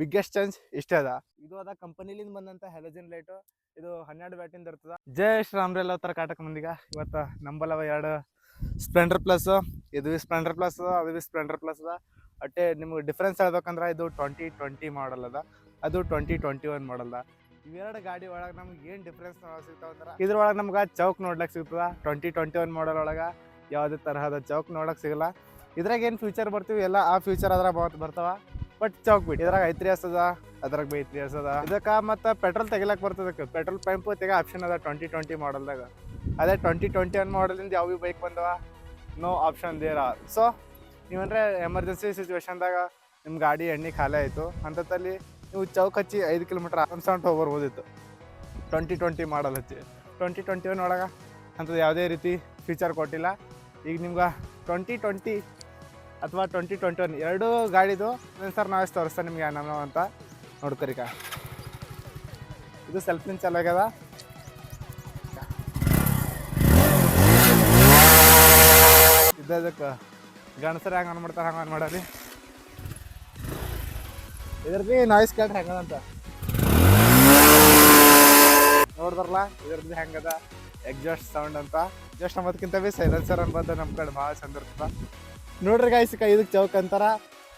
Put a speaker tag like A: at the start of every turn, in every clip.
A: Biggest change ಇಷ್ಟೇ ಅದ. ಇದು ಅದ ಕಂಪನಿಲಿಂದ ಬಂದಂತ ಹ್ಯಾಲೋಜನ್ ಲೈಟ್. ಇದು 12 ವ್ಯಾಟಿಂದ ಇರ್ತದ. ಜೈ ಶ್ರೀರಾಮ್ರೆಲ್ಲ ಕರ್ನಾಟಕ ಮಂದಿಗ ಇವತ್ತು ನಂಬಲ್ಲವ 2 ಸ್ಪ್ಲೆಂಡರ್ ಪ್ಲಸ್. ಇದು ಸ್ಪ್ಲೆಂಡರ್ ಪ್ಲಸ್ ಅದ, ಅದು ಸ್ಪ್ಲೆಂಡರ್ ಪ್ಲಸ್ ಅದ. ಅಟ್ಟೆ ನಿಮ್ಗೆ ಡಿಫ್ರೆನ್ಸ್ ಹೇಳ್ಬೇಕಂದ್ರೆ ಇದು 2020 ಮಾಡಲ್ ಅದ, ಅದು 2021 ಮಾಡಲ್ ಅದ. ಇವೆರಡು ಗಾಡಿ ಒಳಗೆ ನಮ್ಗೆ ಏನು ಡಿಫ್ರೆನ್ಸ್ ಸಿಗ್ತಾವ ಅಂದ್ರೆ ಇದ್ರೊಳಗೆ ನಮ್ಗೆ ಚೌಕ್ ನೋಡ್ಲಿಕ್ಕೆ ಸಿಗ್ತದ. 2021 ಮಾಡಲ್ ಒಳಗೆ ಯಾವುದೇ ತರಹದ ಚೌಕ್ ನೋಡಕ್ ಸಿಗಲ್ಲ. ಇದ್ರಾಗ ಏನು ಫ್ಯೂಚರ್ ಬರ್ತೀವಿ ಎಲ್ಲ ಆ ಫ್ಯೂಚರ್ ಅದ್ರಾಗ ಬರ್ತಾವ. ಬಟ್ ಚೌಕ್ ಬಿಟ್ಟು ಇದ್ರಾಗ i3s ಅದ, ಅದ್ರಾಗ ಬಿ i3s ಅದ. ಇದಕ್ಕೆ ಮತ್ತು ಪೆಟ್ರೋಲ್ ತೆಗಿಲಕ್ಕೆ ಬರ್ತದಕ್ಕೆ ಪೆಟ್ರೋಲ್ ಪಂಪ್ ತೆಗ ಆಪ್ಷನ್ ಅದ 2020 ಮಾಡಲ್ದಾಗ. ಅದೇ 2021 ಮಾಡಲಿಂದ ಯಾವ ಬೈಕ್ ಬಂದವ, no option there are. So ನೀವಂದ್ರೆ ಎಮರ್ಜೆನ್ಸಿ ಸಿಚುವೇಶನ್ದಾಗ ನಿಮ್ಮ ಗಾಡಿ ಎಣ್ಣೆ ಖಾಲಿ ಆಯಿತು ಅಂಥಲ್ಲಿ ನೀವು ಚೌಕ್ ಹಚ್ಚಿ 5 ಕಿಲೋಮೀಟ್ರ್ ಆರಾಮ್ಸಂಟು ಹೋಗ್ಬರ್ಬೋದಿತ್ತು 2020 ಮಾಡಲ್ ಹಚ್ಚಿ. 2021 ಒಳಗೆ ಅಂಥದ್ದು ಯಾವುದೇ ರೀತಿ ಫೀಚರ್ ಕೊಟ್ಟಿಲ್ಲ. ಈಗ ನಿಮ್ಗೆ 2020 ಅಥವಾ 2021 ಎರಡೂ ಗಾಡಿದು ಸರ್ ನಾವೇ ತೋರಿಸ್ತಾ ನಿಮ್ಗೆ ನಮ್ಮ ಅಂತ ನೋಡ್ಕರಿಕ. ಇದು ಸೆಲ್ಫಿನ್ ಚೆನ್ನಾಗ್ಯದ. ಇದಕ್ಕೆ ಗಣಸರು ಹೆಂಗೆ ಆನ್ ಮಾಡ್ತಾರೆ ಹಂಗೆ ಆನ್ ಮಾಡಲಿ. ಇದ್ರದ್ದು ನಾಯ್ಸ್ ಕೇಳ್ರಿ ಹೆಂಗದಂತ ನೋಡಿದ್ರಲ್ಲ. ಇದ್ರದ್ದು ಹೆಂಗದ ಎಕ್ಸಾಸ್ಟ್ ಸೌಂಡ್ ಅಂತ. ಜಸ್ಟ್ ನಮ್ಮದಕ್ಕಿಂತ ಭೀ ಸೈಲೆನ್ಸರ್ ಅನ್ಬಂದ ನಮ್ಮ ಕಡೆ ಭಾಳ ಚಂದ ಇರ್ತದ ನೋಡ್ರಿ ಗಾಯ್ಸ್. ಇದಕ್ಕೆ ಚೌಕ್ ಅಂತಾರ.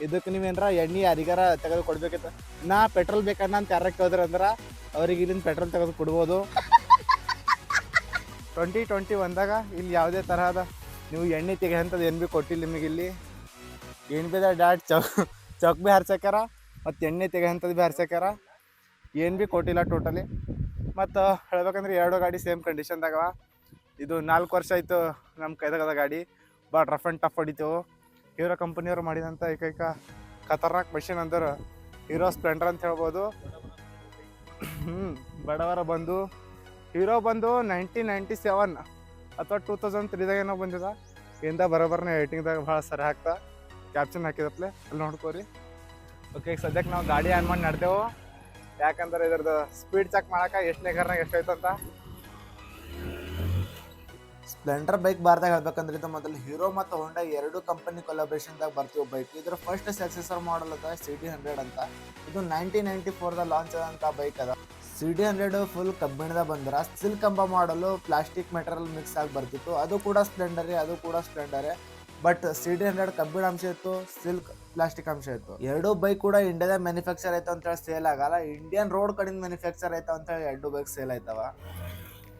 A: ಇದಕ್ಕೆ ನೀವೇನಾರ ಎಣ್ಣೆ ಯಾರಿಗಾರ ತೆಗೆದು ಕೊಡ್ಬೇಕಿತ್ತು, ನಾ ಪೆಟ್ರೋಲ್ ಬೇಕನ್ನ ಅಂತ ಯಾರಿಗೆ ಕೇಳಿದ್ರೆ ಅಂದ್ರೆ ಅವ್ರಿಗೆ ಇಲ್ಲಿಂದ ಪೆಟ್ರೋಲ್ ತೆಗೆದು ಕೊಡ್ಬೋದು. 2021ದಾಗ ಇಲ್ಲಿ ಯಾವುದೇ ತರಹದ ನೀವು ಎಣ್ಣೆ ತೆಗೆಯಂಥದ್ದು ಏನು ಭೀ ಕೊಟ್ಟಿಲ್ಲ ನಿಮಗೆ. ಇಲ್ಲಿ ಏನು ಭೀ ಡಾಟ್ ಚೌಕ್ ಭೀ ಹರ್ಸಾಕ್ಯಾರ ಮತ್ತು ಎಣ್ಣೆ ತೆಗೆಯಂಥದ್ದು ಭೀ ಹರ್ಸಾಕ್ಯಾರ. ಏನು ಭೀ ಕೊಟ್ಟಿಲ್ಲ ಟೋಟಲಿ. ಮತ್ತು ಹೇಳ್ಬೇಕಂದ್ರೆ ಎರಡು ಗಾಡಿ ಸೇಮ್ ಕಂಡೀಷನ್ದಾಗವ. ಇದು 4 ವರ್ಷ ಆಯಿತು ನಮ್ಮ ಕೈದಾಗದ ಗಾಡಿ. ಭಾಳ ರಫ್ ಆ್ಯಂಡ್ ಟಫ್ ಹೊಡಿತೇವೆ. ಹೀರೋ ಕಂಪನಿಯವರು ಮಾಡಿದಂಥ ಏಕೈಕ ಖತರ್ನಾಕ್ ಮಷಿನ್ ಅಂದ್ರೆ ಹೀರೋ ಸ್ಪ್ಲೆಂಡರ್ ಅಂತ ಹೇಳ್ಬೋದು. ಬಡವರ ಬಂದು ಹೀರೋ ಬಂದು 1997 ಅಥವಾ 2003ದಾಗ ಏನೋ ಬಂದಿದ. ಇಂದ ಬರೋಬರ್ನೇ ಏಟಿಂಗ್ದಾಗ ಭಾಳ ಸರಿ ಹಾಕ್ತಾ ಕ್ಯಾಪ್ಷನ್ ಹಾಕಿದಪ್ಲೆ ಅಲ್ಲಿ ನೋಡ್ಕೋರಿ. ಓಕೆ, ಈಗ ಸದ್ಯಕ್ಕೆ ನಾವು ಗಾಡಿ ಆನ್ ಮಾಡಿ ನಡ್ತೇವೆ. ಯಾಕಂದ್ರೆ ಇದ್ರದ್ದು ಸ್ಪೀಡ್ ಚೆಕ್ ಮಾಡೋಕೆ ಎಷ್ಟನೇ ಗರ್ನಾಗ ಎಷ್ಟಾಯ್ತು ಅಂತ.
B: ಸ್ಪ್ಲೆಂಡರ್ ಬೈಕ್ ಬಾರ್ದಾಗ ಹೇಳ್ಬೇಕಂದ್ರೆ ಇದು ಮೊದಲು ಹೀರೋ ಮತ್ತು ಹೋಂಡಾ ಎರಡು ಕಂಪನಿ ಕೊಲಾಬ್ರೇಷನ್ದಾಗ ಬರ್ತೀವಿ ಬೈಕ್. ಇದರ ಫಸ್ಟ್ ಸಕ್ಸೆಸರ್ ಮಾಡಲ್ ಅದ CD100 ಅಂತ. ಇದು 1994ದಾಗ ಲಾಂಚ್ ಆದಂಥ ಬೈಕ್ ಅದ. CD100 ಫುಲ್ ಕಬ್ಬಿಣದ ಬಂದ್ರೆ ಸ್ಟಿಲ್ ಕಂಬ ಮಾಡಲು ಪ್ಲಾಸ್ಟಿಕ್ ಮೆಟೀರಿಯಲ್ ಮಿಕ್ಸ್ ಆಗಿ ಬರ್ತಿತ್ತು. ಅದು ಕೂಡ ಸ್ಪ್ಲೆಂಡರೇ. ಬಟ್ CD100 ಕಬ್ಬಿಣ ಅಂಶ ಇತ್ತು, ಸಿಲ್ಕ್ ಪ್ಲಾಸ್ಟಿಕ್ ಅಂಶ ಇತ್ತು. ಎರಡೂ ಬೈಕ್ ಕೂಡ ಇಂಡಿಯಾದ ಮ್ಯಾನುಫ್ಯಾಕ್ಚರ್ ಆಯ್ತು ಅಂತೇಳಿ ಸೇಲ್ ಆಗಲ್ಲ. ಇಂಡಿಯನ್ ರೋಡ್ ಕಡೆಯಿಂದ ಮ್ಯಾನುಫ್ಯಾಕ್ಚರ್ ಆಯ್ತು ಅಂತೇಳಿ ಎರಡು ಬೈಕ್ ಸೇಲ್ ಆಯ್ತವ.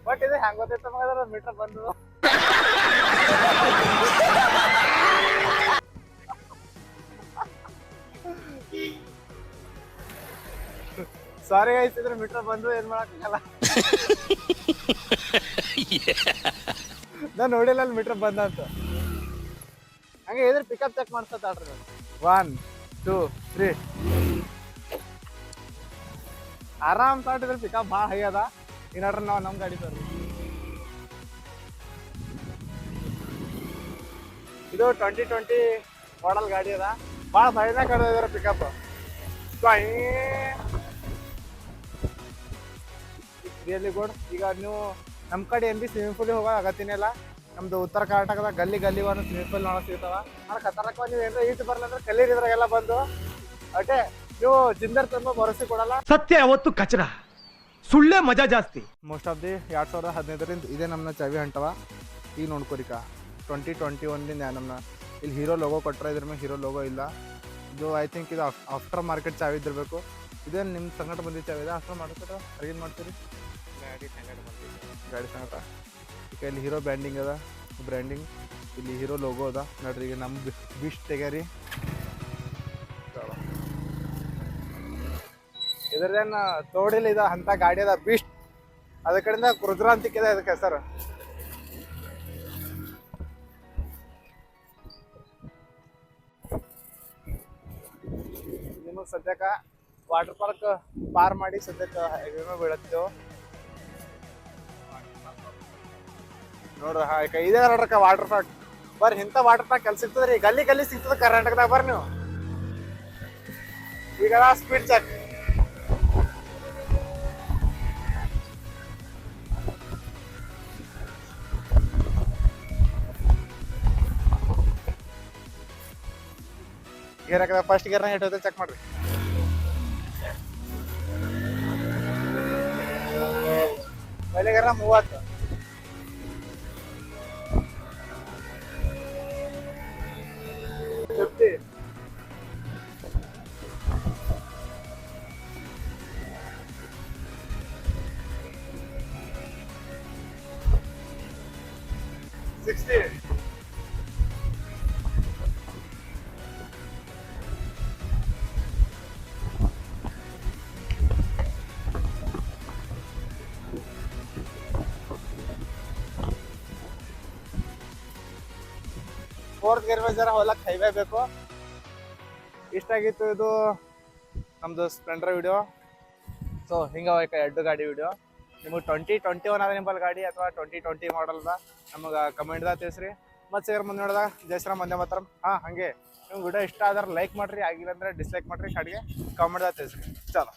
A: ಬಟ್ ಇದು ಹೆಂಗೆ ಗೊತ್ತೈತೆ ಮಗ ಮೀಟರ್ ಬಂದು ಸಾರಿ ಆಯ್ತಿದ್ರೆ ಮೀಟರ್ ಬಂದು ಏನು ಮಾಡೋಕ್ಕಾಗಲ್ಲ. ನಾನು ನೋಡಿಲ್ಲ ಅಲ್ಲಿ ಮೀಟರ್ ಬಂದಂತ. ಹಂಗೆ ಇದ್ರ ಪಿಕಪ್ ಚೆಕ್ ಮಾಡ್ಸತ್ತಾಡ್ರಿ. 1 2 3 ಆರಾಮ್ ತಾಟಿದ್ರೆ ಪಿಕಪ್ ಭಾಳ ಹೈ ಅದ. ಇನ್ನೋಡ್ರಿ ನಾವು ನಮ್ಮ ಗಾಡಿ ತೋರಿ. ಇದು 2020 ಮಾಡಲ್ ಗಾಡಿ ಅದ. ಭಾಳ ಸೈಡ್ನಾಗ ಕಡ್ದಿದಾರೆ ಪಿಕಪ್. Really good. ಈಗ ನೀವು ನಮ್ಮ ಕಡೆ ಏನು ಭೀ ಸ್ವಿಮ್ಮಿಂಗ್ ಪೂಲಿಗೆ ಹೋಗೋ ಅಗತ್ಯನೇ ಇಲ್ಲ. ನಮ್ದು ಉತ್ತರ ಕರ್ನಾಟಕದ ಗಲ್ಲಿ ಒಂದು ಸ್ವಿಮ್ಮಿಂಗ್ ಪೂಲ್ ನೋಡೋ ಸಿಗ್ತಾವ. ನಾನು ಖತರ್ನಾಕ ನೀವು ಏನಾರ ಈಜು ಬರಲ್ಲ ಅಂದ್ರೆ ಕಲೀರಿ ಇದ್ರಾಗೆಲ್ಲ ಬಂದು. ಅಟೇ ನೀವು ಜಿಂದರ್ ತುಂಬ ಭರೋಸೆ ಕೊಡಲ್ಲ.
C: ಸತ್ಯ ಯಾವತ್ತು ಕಚಡ, ಸುಳ್ಳೇ ಮಜಾ ಜಾಸ್ತಿ.
A: ಮೋಸ್ಟ್ ಆಫ್ ದಿ 2015ರಿಂದ ಇದೇ ನಮ್ಮನ್ನ ಚಾವಿ ಹೊಂಟವ. ಈಗ ನೋಡ್ಕೊರಿಕ 2021ದಿಂದ ನಮ್ಮನ್ನ ಇಲ್ಲಿ ಹೀರೋ ಲೋಗೋ ಕೊಟ್ಟರೆ ಇದ್ರ ಮೇಲೆ ಹೀರೋ ಲೋಗೋ ಇಲ್ಲ. ಇದು ಐ ಥಿಂಕ್ ಇದು ಆಫ್ಟರ್ ಮಾರ್ಕೆಟ್ ಚಾವಿ ಇದ್ದಿರಬೇಕು. ಇದೇನು ನಿಮ್ಮ ಸಂಗಟ ಬಂದಿದ್ದ ಚಾವಿ ಇದೆ. ಆಫ್ಟರ್ ಮಾರ್ಕೆಟ್ ಅರ್ಗೇನು ಮಾಡ್ತೀರಿ ಗಾಡಿ ಸಂಗಟ. ಈಗ ಇಲ್ಲಿ ಹೀರೋ ಬ್ರ್ಯಾಂಡಿಂಗ್ ಅದ, ಬ್ರ್ಯಾಂಡಿಂಗ್ ಇಲ್ಲಿ ಹೀರೋ ಲೋಗೋ ಅದ ನೋಡ್ರಿ. ಈಗ ನಮ್ಮ ಬಿಸ್ಟ್ ತೆಗ್ಯಾರಿ. ಇದ್ರದೇನು ತೋಡಿಲ್ಲ ಇದು ಅಂಥ ಗಾಡಿ ಅದ ಬಿಸ್ಟ್. ಅದ ಕಡೆಯಿಂದ ಕ್ರುದ್ರ ಅಂತಿಕ್ಕಿದೆ ಇದಕ್ಕೆ ಹೆಸರು. ನಿಮಗೆ ಸದ್ಯಕ್ಕೆ ವಾಟರ್ ಪಾರ್ಕ್ ಪಾರ್ ಮಾಡಿ ಸದ್ಯಕ್ಕೆ ಹೈವೇನೂ ಬೀಳತ್ತೇವೆ ನೋಡ್ರಿ. ಈಗ ಇದೇ ನೋಡ್ರಕ್ಕ ವಾಟರ್ ಪಾರ್ಕ್. ಬರ್ರಿ ಇಂಥ ವಾಟರ್ ಪಾರ್ಕ್ ಎಲ್ಲಿ ಸಿಗ್ತದ್ರಿ? ಗಲ್ಲಿ ಸಿಗ್ತದೆ ಕರ್ನಾಟಕದಾಗ. ಬರ್ರಿ ನೀವು. ಈಗ ಸ್ಪೀಡ್ ಚೆಕ್. ಗೇರ್ ಹಾಕದ ಫಸ್ಟ್ ಗೇರ್ನಾಗ ಇಟ್ಟೋದ ಚೆಕ್ ಮಾಡ್ರಿ. ಎಲ್ಲಿಗಾರ 30. ಫೋರ್ತ್ ಗೇರ್ ಜರ ಹೊಲಕ್ಕೆ ಹೈವೇ ಬೇಕು. ಇಷ್ಟಾಗಿತ್ತು ಇದು ನಮ್ದು ಸ್ಪ್ಲೆಂಡರ್ ವಿಡಿಯೋ. ಸೊ ಹಿಂಗೆ ಎರಡು ಗಾಡಿ ವಿಡಿಯೋ. ನಿಮಗೆ 2021 ಅದ ನಿಂಬಲ್ಲಿ ಗಾಡಿ ಅಥವಾ 2020 ಮಾಡಲ್ ಅದ ನಮಗೆ ಕಮೆಂಟ್ದಾಗ ತಿಳಿಸ್ರಿ. ಮತ್ತೆ ಸೇರ್ ಮುಂದೆ ನೋಡಿದಾಗ ಜೈ ಶ್ರೀರಾಮ್ ವಂದೇ ಮಾತರಂ. ಹಾಗೆ ನಿಮ್ಗೆ ವಿಡಿಯೋ ಇಷ್ಟ ಆದ್ರೆ ಲೈಕ್ ಮಾಡಿರಿ, ಆಗಿಲ್ಲ ಅಂದ್ರೆ ಡಿಸ್ಲೈಕ್ ಮಾಡಿರಿ, ಕಡೆಗೆ ಕಮೆಂಟ್ದಾಗ ತಿಳಿಸ್ರಿ. ಚಲೋ.